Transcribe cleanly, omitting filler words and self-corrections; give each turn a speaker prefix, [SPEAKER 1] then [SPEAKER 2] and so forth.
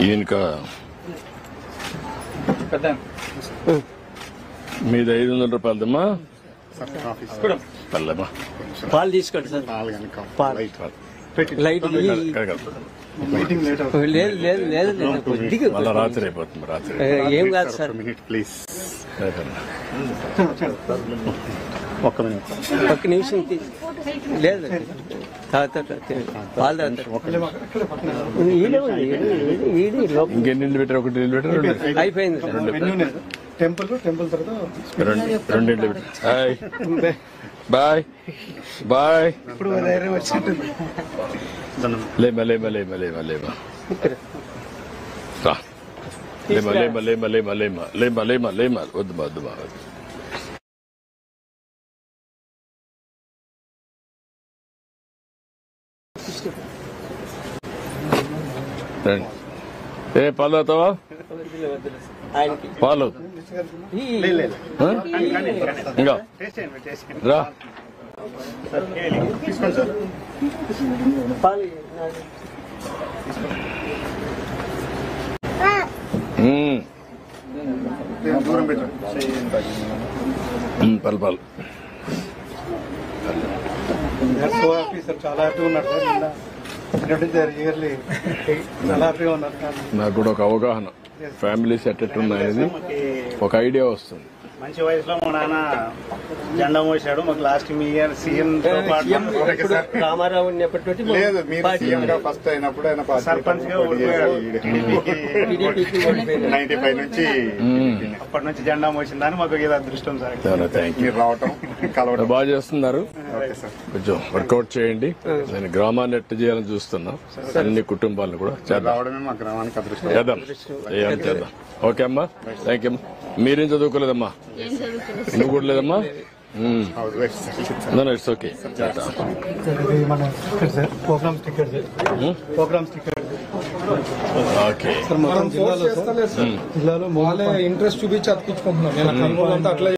[SPEAKER 1] ఈయనక మీది 500 రూపాయలదమ్మా. పల్లెమ్మా
[SPEAKER 2] పాలు తీసుకోండి సార్. లైట్ లేదు లేదు లేదు కొద్దిగా
[SPEAKER 1] మళ్ళా రాత్రి అయిపోతుంది. రాత్రి
[SPEAKER 2] ఏం కాదు సార్.
[SPEAKER 3] ప్లీజ్ ఒక్క
[SPEAKER 2] నిమిషం లేదు పాలు
[SPEAKER 1] ఇంకెన్ని నీళ్ళు పెట్టారు? 1 నీళ్ళు పెట్టారు, 2
[SPEAKER 2] అయిపోయింది సార్.
[SPEAKER 4] టెంపుల్ తర్వాత
[SPEAKER 1] 2 నీళ్ళు పెట్టారు. Bye bye.
[SPEAKER 4] ఇప్పుడు వచ్చింటుంది.
[SPEAKER 1] లేమా లేమా లేమా లేమా లేమా రా. లేమా లేమా లేమా లేమా లేమా లేమా లేమా లేమా వద్దుమా వద్దుమా. రండి. ఏ పాలు అవుతావా? పాలు ఇంకా రా.
[SPEAKER 3] దూరం పెట్టండి.
[SPEAKER 1] పాలు పాలు
[SPEAKER 4] ఆఫీసర్ చాలా హ్యాపీగా ఉన్నారు సార్. ఇయర్లీ చాలా హ్యాపీగా ఉన్నారు.
[SPEAKER 1] నాకు కూడా ఒక అవగాహన, ఫ్యామిలీస్ ఎట్టెట్టున్నాయనేది ఒక ఐడియా వస్తుంది.
[SPEAKER 5] మంచి వయసులో మా నాన్న జెండా మోసాడు. మాకు లాస్ట్ మీ ఇయర్ సీఎం
[SPEAKER 2] రామారావు ఉన్నప్పటి నుంచి
[SPEAKER 3] లేదు, మీరు సీఎం గా ఫస్ట్ అయినప్పుడు ఆయన
[SPEAKER 5] సర్పంచ్ గా
[SPEAKER 3] 95 నుంచి
[SPEAKER 5] అప్పటి నుంచి జెండా మోసిన దాన్ని మాకు ఏదో అదృష్టం సార్.
[SPEAKER 1] Thank you.
[SPEAKER 3] మీరు రావటం కలవడం
[SPEAKER 1] బాగా చేస్తున్నారు. కొంచెం వర్కౌట్ చేయండి. నేను గ్రామాన్ని ఎట్ట చేయాలని చూస్తున్నా. అన్ని కుటుంబాలను కూడా చేద్దాం.
[SPEAKER 3] రావడమే మా గ్రామానికి అదృష్టం.
[SPEAKER 1] చేద్దాం చేద్దాం. ఓకే అమ్మా, థ్యాంక్ యూ. మీరేం చదువుకోలేదమ్మా? నువ్వు కూడా లేదమ్మా? It's okay.
[SPEAKER 4] మన సార్ ప్రోగ్రామ్స్ టికెట్
[SPEAKER 1] ఓకే.
[SPEAKER 4] మొత్తం జిల్లాలో ఇంట్రెస్ట్ చూపించి అతికించుకుంటున్నాం. నేను అట్లా